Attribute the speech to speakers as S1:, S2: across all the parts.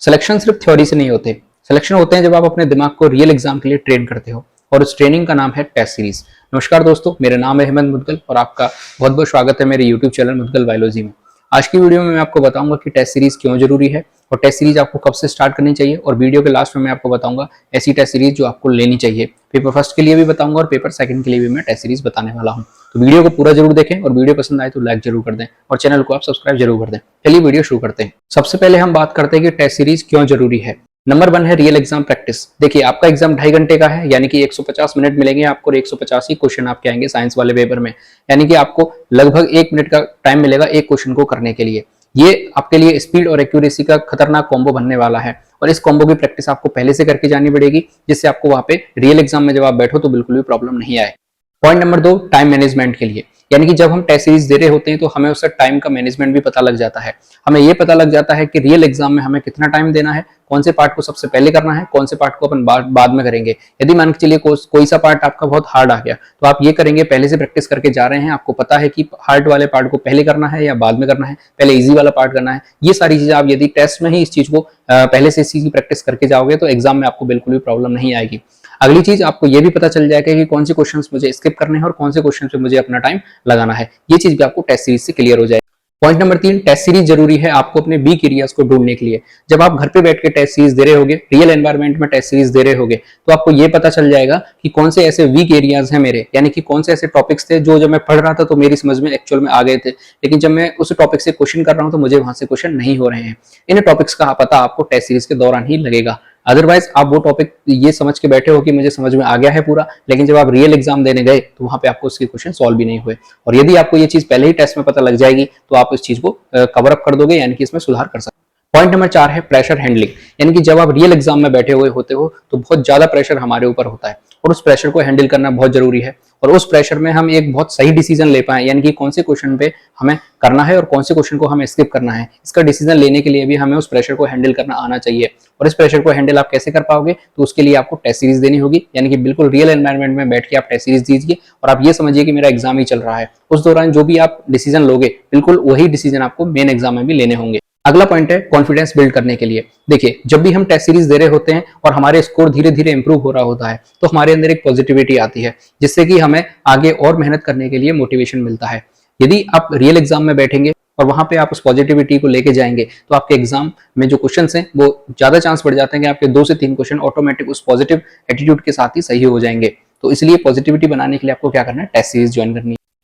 S1: Selection सिर्फ theory से नहीं होते, सिलेक्शन होते हैं जब आप अपने दिमाग को रियल एग्जाम के लिए ट्रेन करते हो, और उस ट्रेनिंग का नाम है टेस्ट सीरीज। नमस्कार दोस्तों, मेरा नाम है हेमंत मुदगल और आपका बहुत बहुत स्वागत है मेरे यूट्यूब चैनल मुदगल बायोलॉजी में। आज की वीडियो में मैं आपको बताऊंगा कि टेस्ट सीरीज क्यों जरूरी है और टेस्ट सीरीज आपको कब से स्टार्ट करनी चाहिए, और वीडियो के लास्ट में मैं आपको बताऊंगा ऐसी टेस्ट सीरीज जो आपको लेनी चाहिए। पेपर फर्स्ट के लिए भी बताऊंगा और पेपर सेकंड के लिए भी मैं टेस्ट सीरीज बताने वाला हूं। तो वीडियो को पूरा जरूर देखें और वीडियो पसंद आए तो लाइक जरूर कर दें और चैनल को आप सब्सक्राइब जरूर कर दें। चलिए वीडियो शुरू करते हैं। सबसे पहले हम बात करते हैं कि टेस्ट सीरीज क्यों जरूरी है। नंबर 1 है रियल एग्जाम प्रैक्टिस। देखिए, आपका एग्जाम 2.5 घंटे का है, यानी कि 150 मिनट मिलेंगे आपको और 150 ही क्वेश्चन आपके आएंगे साइंस वाले पेपर में, यानी कि आपको लगभग 1 मिनट का टाइम मिलेगा एक क्वेश्चन को करने के लिए। ये आपके लिए स्पीड और एक्यूरेसी का खतरनाक कॉम्बो बनने वाला है और इस कॉम्बो की प्रैक्टिस आपको पहले से करके जानी पड़ेगी, जिससे आपको वहां पे रियल एग्जाम में जब आप बैठो तो बिल्कुल भी प्रॉब्लम नहीं आए। पॉइंट नंबर 2, टाइम मैनेजमेंट के लिए, यानी कि जब हम टेस्ट सीरीज दे रहे होते हैं तो हमें उससे टाइम का मैनेजमेंट भी पता लग जाता है। हमें ये पता लग जाता है कि रियल एग्जाम में हमें कितना टाइम देना है, कौन से पार्ट को सबसे पहले करना है, कौन से पार्ट को अपन बाद में करेंगे। यदि मान के चलिए कोई सा पार्ट आपका बहुत हार्ड आ गया तो आप ये करेंगे, पहले से प्रैक्टिस करके जा रहे हैं, आपको पता है कि हार्ड वाले पार्ट को पहले करना है या बाद में करना है, पहले इजी वाला पार्ट करना है। ये सारी चीजें आप यदि टेस्ट में ही इस चीज को पहले से इस चीज की प्रैक्टिस करके जाओगे तो एग्जाम में आपको बिल्कुल भी प्रॉब्लम नहीं आएगी। अगली चीज, आपको ये भी पता चल जाएगा कि कौन से क्वेश्चंस मुझे स्किप करने हैं और कौन से क्वेश्चन पे मुझे अपना टाइम लगाना है। ये चीज भी आपको टेस्ट सीरीज से क्लियर हो जाएगी। पॉइंट नंबर 3, टेस्ट सीरीज जरूरी है आपको अपने वीक एरियाज को ढूंढने के लिए। जब आप घर पे बैठ के टेस्ट सीरीज दे रहे होगे, रियल एनवायरनमेंट में टेस्ट सीरीज दे रहे होगे, तो आपको ये पता चल जाएगा कि कौन से ऐसे वीक एरियाज हैं मेरे, यानी कि कौन से ऐसे टॉपिक्स थे जो जब मैं पढ़ रहा था तो मेरी समझ में एक्चुअल में आ गए थे, लेकिन जब मैं उस टॉपिक से क्वेश्चन कर रहा हूं तो मुझे वहां से क्वेश्चन नहीं हो रहे हैं। इन टॉपिक्स का पता आपको टेस्ट सीरीज के दौरान ही लगेगा। अदरवाइज आप वो टॉपिक ये समझ के बैठे हो कि मुझे समझ में आ गया है पूरा, लेकिन जब आप रियल एग्जाम देने गए तो वहां पे आपको उसके क्वेश्चन सॉल्व भी नहीं हुए। और यदि आपको ये चीज पहले ही टेस्ट में पता लग जाएगी तो आप इस चीज को कवर अप कर दोगे, यानी कि इसमें सुधार कर सकते। पॉइंट नंबर 4 है प्रेशर हैंडलिंग, यानी कि जब आप रियल एग्जाम में बैठे हुए होते हो तो बहुत ज्यादा प्रेशर हमारे ऊपर होता है और उस प्रेशर को हैंडल करना बहुत जरूरी है, और उस प्रेशर में हम एक बहुत सही डिसीजन ले पाए, यानी कि कौन से क्वेश्चन पे हमें करना है और कौन से क्वेश्चन को हमें स्किप करना है। इसका डिसीजन लेने के लिए भी हमें उस प्रेशर को हैंडल करना आना चाहिए। और इस प्रेशर को हैंडल आप कैसे कर पाओगे, तो उसके लिए आपको टेस्ट सीरीज देनी होगी, यानी कि बिल्कुल रियल एनवायरनमेंट में बैठ के आप टेस्ट सीरीज दीजिए और आप ये समझिए कि मेरा एग्जाम ही चल रहा है। उस दौरान जो भी आप डिसीजन लोगे, बिल्कुल वही डिसीजन आपको मेन एग्जाम में भी लेने होंगे। अगला पॉइंट है कॉन्फिडेंस बिल्ड करने के लिए। देखिए, जब भी हम टेस्ट सीरीज दे रहे होते हैं और हमारे स्कोर धीरे धीरे इंप्रूव हो रहा होता है तो हमारे अंदर एक पॉजिटिविटी आती है, जिससे कि हमें आगे और मेहनत करने के लिए मोटिवेशन मिलता है। यदि आप रियल एग्जाम में बैठेंगे और वहां पे आप उस पॉजिटिविटी को लेके जाएंगे तो आपके एग्जाम में जो क्वेश्चंस हैं वो ज्यादा चांस बढ़ जाते हैं कि आपके 2 से 3 क्वेश्चन ऑटोमेटिक उस पॉजिटिव एटीट्यूड के साथ ही सही हो जाएंगे। तो इसलिए पॉजिटिविटी बनाने के लिए आपको क्या करना है, टेस्ट सीरीज ज्वाइन करनी है।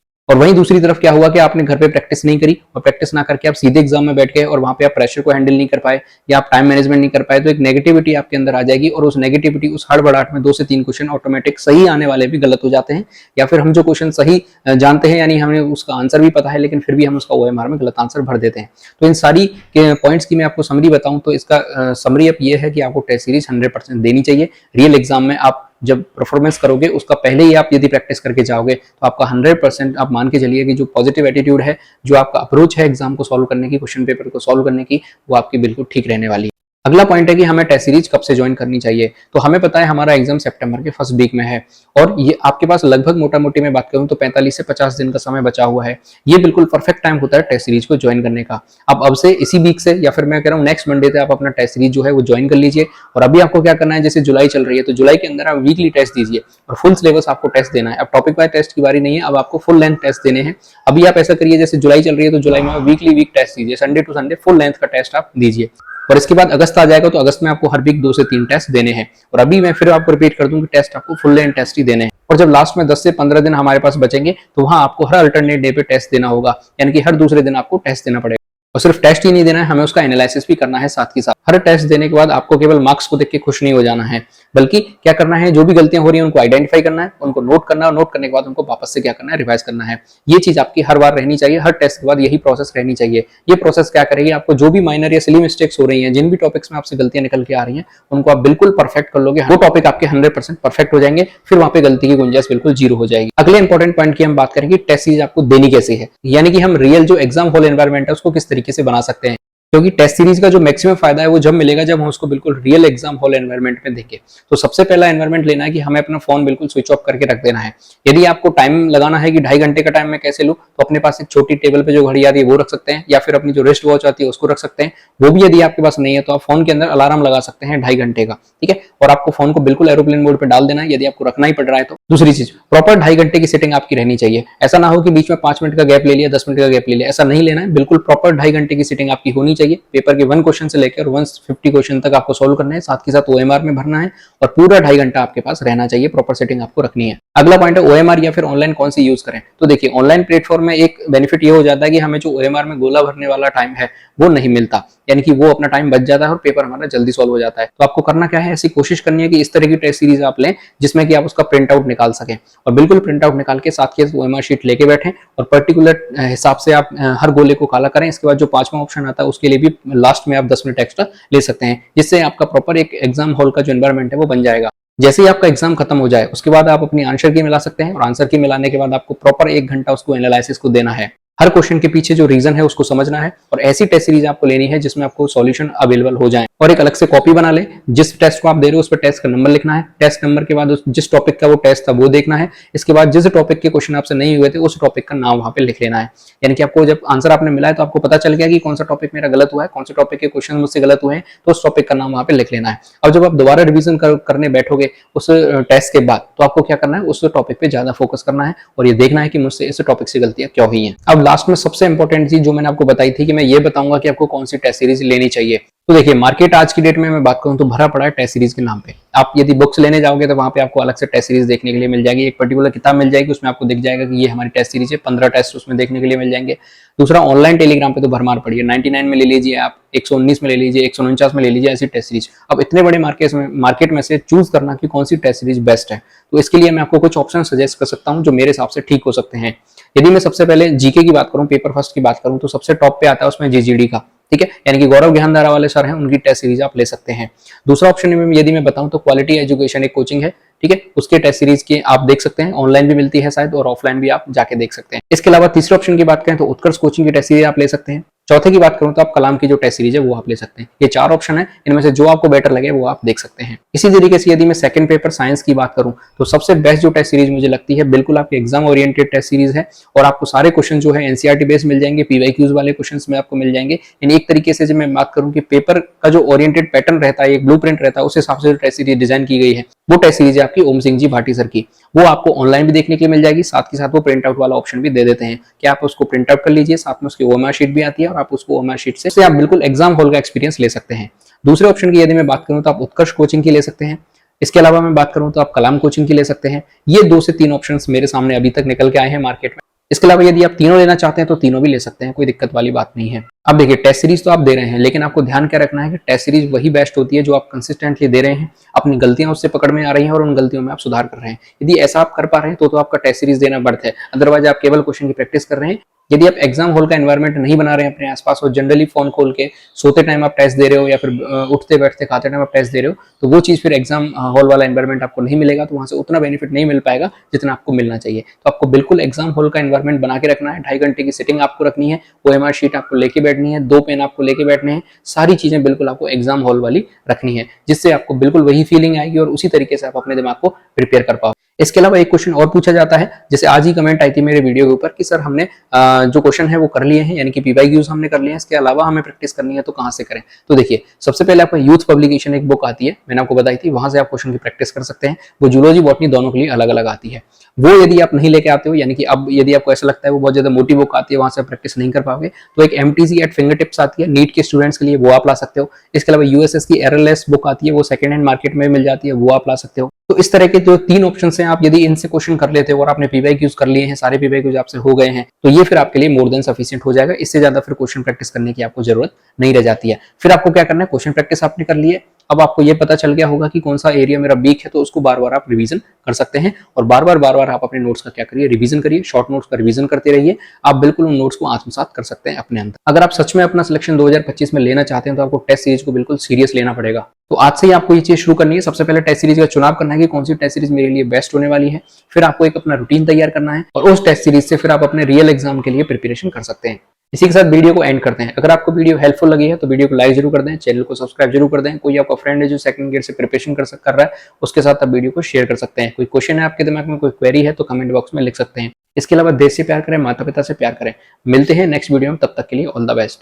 S1: और वहीं दूसरी तरफ क्या हुआ कि आपने घर पे प्रैक्टिस नहीं करी और प्रैक्टिस ना करके आप सीधे एग्जाम में बैठ गए और वहां पे आप प्रेशर को हैंडल नहीं कर पाए या आप टाइम मैनेजमेंट नहीं कर पाए, तो एक नेगेटिविटी आपके अंदर आ जाएगी और उस नेगेटिविटी, उस हड़बड़ाहट में 2 से 3 क्वेश्चन ऑटोमेटिक सही आने वाले भी गलत हो जाते हैं, या फिर हम जो क्वेश्चन सही जानते हैं, यानी हमें उसका आंसर भी पता है लेकिन फिर भी हम उसका OMR में गलत आंसर भर देते हैं। तो इन सारी पॉइंट्स की मैं आपको समरी बताऊं तो इसका समरी अब ये है कि आपको टेस्ट सीरीज 100% देनी चाहिए। रियल एग्जाम में आप जब परफॉर्मेंस करोगे उसका पहले ही आप यदि प्रैक्टिस करके जाओगे तो आपका 100% आप मान के चलिए कि जो पॉजिटिव एटीट्यूड है, जो आपका अप्रोच है एग्जाम को सॉल्व करने की, क्वेश्चन पेपर को सॉल्व करने की, वो आपकी बिल्कुल ठीक रहने वाली है। अगला पॉइंट है कि हमें टेस्ट सीरीज कब से ज्वाइन करनी चाहिए। तो हमें पता है हमारा एग्जाम सितंबर के फर्स्ट वीक में है और ये आपके पास लगभग मोटा मोटी मैं बात करूं तो 45 से 50 दिन का समय बचा हुआ है। ये बिल्कुल परफेक्ट टाइम होता है टेस्ट सीरीज को ज्वाइन करने का। आप अब से इसी वीक से या फिर मैं कह रहा हूँ नेक्स्ट मंडे से आप अपना टेस्ट सीरीज जो है वो ज्वाइन कर लीजिए। और अभी आपको क्या करना है, जैसे जुलाई चल रही है तो जुलाई के अंदर आप वीकली टेस्ट दीजिए और फुल सिलेबस आपको टेस्ट देना है। अब टॉपिक वाइज टेस्ट की बारी नहीं है, अब आपको फुल लेंथ टेस्ट देने हैं। अभी आप ऐसा करिए, जैसे जुलाई चल रही है तो जुलाई में वीकली वीक टेस्ट दीजिए, Sunday to Sunday full length का टेस्ट आप दीजिए। और इसके बाद अगस्त आ जाएगा तो अगस्त में आपको हर वीक 2 से 3 टेस्ट देने हैं। और अभी मैं फिर आपको रिपीट कर दूं कि टेस्ट आपको फुल लेंथ टेस्ट ही देने हैं। और जब लास्ट में 10 से 15 दिन हमारे पास बचेंगे तो वहां आपको हर अल्टरनेट डे पे टेस्ट देना होगा, यानी कि हर दूसरे दिन आपको टेस्ट देना पड़ेगा। और सिर्फ टेस्ट ही नहीं देना है, हमें उसका एनालिसिस भी करना है साथ ही साथ। हर टेस्ट देने के बाद आपको केवल मार्क्स को देख के खुश नहीं हो जाना है, बल्कि क्या करना है, जो भी गलतियां हो रही हैं उनको आइडेंटिफाई करना है, उनको नोट करना है और नोट करने के बाद उनको वापस से क्या करना है, रिवाइज करना है। ये चीज आपकी हर बार रहनी चाहिए, हर टेस्ट के बाद यही प्रोसेस रहनी चाहिए। ये प्रोसेस क्या करेगी, आपको जो भी माइनर या सिली मिस्टेक्स हो रही हैं, जिन भी टॉपिक्स में आपसे गलतियां निकल के आ रही हैं, उनको आप बिल्कुल परफेक्ट कर लोगे। वो टॉपिक आपके 100% परफेक्ट हो जाएंगे, फिर वहां पे गलती की गुंजाइश बिल्कुल 0 हो जाएगी। अगले इंपॉर्टेंट पॉइंट की हम बात करेंगे, टेस्ट सीरीज आपको देनी कैसे है, यानी कि हम रियल जो एग्जाम हॉल एनवायरनमेंट है उसको किस तरीके से बना सकते हैं। क्योंकि टेस्ट सीरीज का जो मैक्सिमम फायदा है वो जब मिलेगा जब हम उसको बिल्कुल रियल एग्जाम हॉल एनवायरनमेंट में देखें। तो सबसे पहला एनवायरनमेंट लेना है कि हमें अपना फोन बिल्कुल स्विच ऑफ करके रख देना है। यदि आपको टाइम लगाना है कि 2.5 घंटे का टाइम मैं कैसे लूं, तो अपने पास एक छोटी टेबल पे जो घड़ी आती है वो रख सकते हैं, या फिर अपनी जो रिस्ट वॉच आती है उसको रख सकते हैं। वो भी यदि आपके पास नहीं है तो आप फोन के अंदर अलार्म लगा सकते हैं 2.5 घंटे का, ठीक है। और आपको फोन को बिल्कुल एरोप्लेन मोड पे डाल देना है यदि आपको रखना ही पड़ रहा है तो। दूसरी चीज, प्रॉपर 2.5 घंटे की सेटिंग आपकी रहनी चाहिए। ऐसा ना हो कि बीच में 5 मिनट का गैप ले लिया, 10 मिनट का गैप ले लिया, ऐसा नहीं लेना है। बिल्कुल प्रॉपर 2.5 घंटे की सेटिंग आपकी होनी चाहिए। पेपर के 1 क्वेश्चन से लेकर 150 क्वेश्चन तक आपको सोल्व करना है, साथ के साथ ओएमआर में भरना है, और पूरा 2.5 घंटा आपके पास रहना चाहिए। प्रॉपर सेटिंग आपको रखनी है। अगला पॉइंट है ओएमआर या फिर ऑनलाइन कौन सी यूज करें। तो देखिए, ऑनलाइन प्लेटफॉर्म में एक बेनिफिट ये हो जाता है कि हमें जो ओएमआर में गोला भरने वाला टाइम है वो नहीं मिलता, यानी कि वो अपना टाइम बच जाता है और पेपर हमारा जल्दी सॉल्व हो जाता है। तो आपको करना क्या है, ऐसी कोशिश करनी है कि इस तरह की टेस्ट सीरीज आप लें जिसमें कि आप उसका प्रिंट आउट निकाल सकें, और बिल्कुल प्रिंट आउट निकाल के साथ के ओएमआर शीट लेके बैठें और पर्टिकुलर हिसाब से आप हर गोले को काला करें। इसके बाद जो 5वां ऑप्शन आता है उसके लिए भी लास्ट में आप 10 मिनट एक्स्ट्रा ले सकते हैं, जिससे आपका प्रॉपर एक एग्जाम हॉल का जो एनवायरमेंट है वो बन जाएगा। जैसे ही आपका एग्जाम खत्म हो जाए उसके बाद आप अपनी आंसर की मिला सकते हैं, और आंसर की मिलाने के बाद आपको प्रॉपर 1 घंटा उसको एनालिसिस को देना है। हर क्वेश्चन के पीछे जो रीजन है उसको समझना है, और ऐसी टेस्ट सीरीज आपको लेनी है जिसमें आपको सॉल्यूशन अवेलेबल हो जाए। और एक अलग से कॉपी बना ले, जिस टेस्ट को आप दे रहे हो उस पर टेस्ट का नंबर लिखना है, टेस्ट नंबर के बाद जिस टॉपिक का वो टेस्ट था वो देखना है। इसके बाद जिस टॉपिक के क्वेश्चन आपसे नहीं हुए थे उस टॉपिक का नाम वहां पे लिख लेना है। यानी कि आपको जब आंसर आपने मिला है तो आपको पता चल गया कि कौन सा टॉपिक मेरा गलत हुआ है, कौन से टॉपिक के क्वेश्चन मुझसे गलत हुए हैं, तो उस टॉपिक का नाम वहां पे लिख लेना है। अब जब आप दोबारा रिवीजन करने बैठोगे उस टेस्ट के बाद, तो आपको क्या करना है, उस टॉपिक पे ज्यादा फोकस करना है और ये देखना है कि मुझसे इस टॉपिक से गलतियां क्यों हुई हैं। अब लास्ट में सबसे इंपॉर्टेंट चीज जो मैंने आपको बताई थी कि मैं ये बताऊंगा कि आपको कौन सी टेस्ट सीरीज लेनी चाहिए। तो देखिए, मार्केट आज की डेट में मैं बात करूं तो भरा पड़ा है टेस्ट सीरीज के नाम पे। आप यदि बुक्स लेने जाओगे तो वहां पे आपको अलग से टेस्ट सीरीज देखने के लिए मिल जाएगी। एक पर्टिकुलर किताब मिल जाएगी, उसमें आपको दिख जाएगा कि ये हमारी टेस्ट सीरीज है, 15 टेस्ट उसमें देखने के लिए मिल जाएंगे। दूसरा, ऑनलाइन टेलीग्राम पे तो भरमार पड़ी है, 99 में ले लीजिए आप, 119 में ले लीजिए, 149 में ले लीजिए, ऐसी टेस्ट सीरीज। अब इतने बड़े मार्केट में से चूज करना कि कौन सी टेस्ट सीरीज बेस्ट है, तो इसके लिए मैं आपको कुछ ऑप्शन सजेस्ट कर सकता हूं जो मेरे हिसाब से ठीक हो सकते हैं। यदि मैं सबसे पहले जीके की बात करूं, पेपर फर्स्ट की बात करूं, तो सबसे टॉप पे आता है उसमें जीजीडी का, ठीक है, यानी कि गौरव ज्ञानधारा वाले सर हैं, उनकी टेस्ट सीरीज आप ले सकते हैं। दूसरा ऑप्शन में यदि मैं बताऊं तो क्वालिटी एजुकेशन एक कोचिंग है, ठीक है, उसके टेस्ट सीरीज की आप देख सकते हैं, ऑनलाइन भी मिलती है शायद और ऑफलाइन भी आप जाके देख सकते हैं। इसके अलावा तीसरे ऑप्शन की बात करें तो उत्कर्ष कोचिंग की टेस्ट सीरीज आप ले सकते हैं। चौथे की बात करूं तो आप कलाम की जो टेस्ट सीरीज है वो आप ले सकते हैं। ये 4 ऑप्शन है, इनमें से जो आपको बेटर लगे वो आप देख सकते हैं। इसी तरीके से यदि मैं सेकंड पेपर साइंस की बात करूं तो सबसे बेस्ट जो टेस्ट सीरीज मुझे लगती है, बिल्कुल आपकी एग्जाम ओरिएंटेड टेस्ट सीरीज है, और आपको सारे क्वेश्चन जो है एनसीईआरटी बेस्ड मिल जाएंगे, पीवाईक्यूज वाले क्वेश्चन में आपको मिल जाएंगे। यानी एक तरीके से जब मैं बात करूं कि पेपर का जो ओरिएंटेड पैटर्न रहता है, एक ब्लूप्रिंट रहता है, उस हिसाब से जो टेस्ट सीरीज डिजाइन की गई है वो टेस्ट सीरीज है आपकी ओम सिंह जी भाटी सर की। वो आपको ऑनलाइन भी देखने के लिए मिल जाएगी, साथ के साथ वो प्रिंट आउट वाला ऑप्शन भी दे देते हैं कि आप उसको प्रिंट आउट कर लीजिए, साथ में उसकी ओएमआर शीट भी आती है और आप उसको ओएमआर शीट से आप बिल्कुल एग्जाम हॉल का एक्सपीरियंस ले सकते हैं। दूसरे ऑप्शन की यदि मैं बात करूं तो आप उत्कर्ष कोचिंग की ले सकते हैं। इसके अलावा मैं बात करूं तो आप कलाम कोचिंग की ले सकते हैं। ये 2 से 3 ऑप्शंस मेरे सामने अभी तक निकल के आए हैं मार्केट में। इसके अलावा यदि आप तीनों लेना चाहते हैं तो तीनों भी ले सकते हैं, कोई दिक्कत वाली बात नहीं है। अब देखिए, टेस्ट सीरीज तो आप दे रहे हैं, लेकिन आपको ध्यान क्या रखना है कि टेस्ट सीरीज वही बेस्ट होती है जो आप कंसिस्टेंटली दे रहे हैं, अपनी गलतियां उससे पकड़ में आ रही हैं और उन गलतियों में आप सुधार कर रहे हैं। यदि ऐसा आप कर पा रहे हैं तो आपका टेस्ट सीरीज देना बढ़ता है, अदरवाइज आप केवल क्वेश्चन की प्रैक्टिस कर रहे हैं। यदि आप एग्जाम हॉल का एनवायरनमेंट नहीं बना रहे हैं अपने आसपास और जनरली फोन खोल के सोते टाइम आप टेस्ट दे रहे हो या फिर उठते बैठते खाते टाइम आप टेस्ट दे रहे हो, तो वो चीज फिर एग्जाम हॉल वाला एनवायरनमेंट आपको नहीं मिलेगा, तो वहां से उतना बेनिफिट नहीं मिल पाएगा जितना आपको मिलना चाहिए। तो आपको बिल्कुल एग्जाम हॉल का एनवायरनमेंट बना के रखना है, 2.5 घंटे की सेटिंग आपको रखनी है, ओएमआर शीट आपको लेके बैठनी है, 2 पेन आपको लेके बैठने हैं, सारी चीजें बिल्कुल आपको एग्जाम हॉल वाली रखनी है, जिससे आपको बिल्कुल वही फीलिंग आएगी और उसी तरीके से आप अपने दिमाग को प्रिपेयर कर पाओ। इसके अलावा एक क्वेश्चन और पूछा जाता है, जैसे आज ही कमेंट आई थी मेरे वीडियो के ऊपर कि सर हमने जो क्वेश्चन है वो कर लिए हैं, यानी कि पीवाईक्यूज हमने कर लिए हैं, इसके अलावा हमें प्रैक्टिस करनी है तो कहां से करें। तो देखिए, सबसे पहले आपका यूथ पब्लिकेशन एक बुक आती है, मैंने आपको बताई थी, वहां से आप क्वेश्चन की प्रैक्टिस कर सकते हैं। वो जूलॉजी बॉटनी दोनों के लिए अलग अलग आती है। वो यदि आप नहीं लेके आते हो, यानी कि अब यदि आपको ऐसा लगता है वो बहुत ज्यादा मोटी बुक आती है, वहां से आप प्रैक्टिस नहीं कर पाओगे, तो एक एमटीसी एट फिंगर टिप्स आती है नीट के स्टूडेंट्स के लिए, वो आप ला सकते हो। इसके अलावा यूएसएस की एरएलएस बुक आती है, वो सेकंड हैंड मार्केट में मिल जाती है, वो आप ला सकते हो। तो इस तरह के जो 3 ऑप्शन हैं, आप यदि इनसे क्वेश्चन कर लेते हो और आपने पीवाईक्यूज कर लिए हैं, सारे पीवाईक्यूज आपसे हो गए हैं, तो ये फिर आपके लिए मोर देन सफिशिएंट हो जाएगा। इससे ज्यादा फिर क्वेश्चन प्रैक्टिस करने की आपको जरूरत नहीं रह जाती है। फिर आपको क्या करना है, क्वेश्चन प्रैक्टिस आपने कर ली है, अब आपको ये पता चल गया होगा कि कौन सा एरिया मेरा वीक है, तो उसको बार बार आप रिवीजन कर सकते हैं और बार बार आप अपने नोट्स का क्या करिए, रिवीजन करिए, शॉर्ट नोट्स का रिवीजन करते रहिए। आप बिल्कुल उन नोट्स को आत्मसात कर सकते हैं अपने अंदर। अगर आप सच में अपना सिलेक्शन 2025 में लेना चाहते हैं तो आपको टेस्ट सीरीज को बिल्कुल सीरियस लेना पड़ेगा। तो आज से ही आपको ये चीज शुरू करनी है। सबसे पहले टेस्ट सीरीज का चुनाव करना है कि कौन सी टेस्ट सीरीज मेरे लिए बेस्ट होने वाली है। फिर आपको एक अपना रूटीन तैयार करना है और उस टेस्ट सीरीज से फिर आप अपने रियल एग्जाम के लिए प्रिपरेशन कर सकते हैं। इसी के साथ वीडियो को एंड करते हैं। अगर आपको वीडियो हेल्पफुल लगी है तो वीडियो को लाइक जरूर कर दें, चैनल को सब्सक्राइब जरूर कर दें। कोई आपका फ्रेंड है जो सेकंड गियर से प्रिपरेशन कर रहा है, उसके साथ आप वीडियो को शेयर कर सकते हैं। कोई क्वेश्चन है आपके दिमाग में, कोई क्वेरी है तो कमेंट बॉक्स में लिख सकते हैं। इसके अलावा देश से प्यार करें, माता पिता से प्यार करें। मिलते हैं नेक्स्ट वीडियो में, तब तक के लिए ऑल द बेस्ट।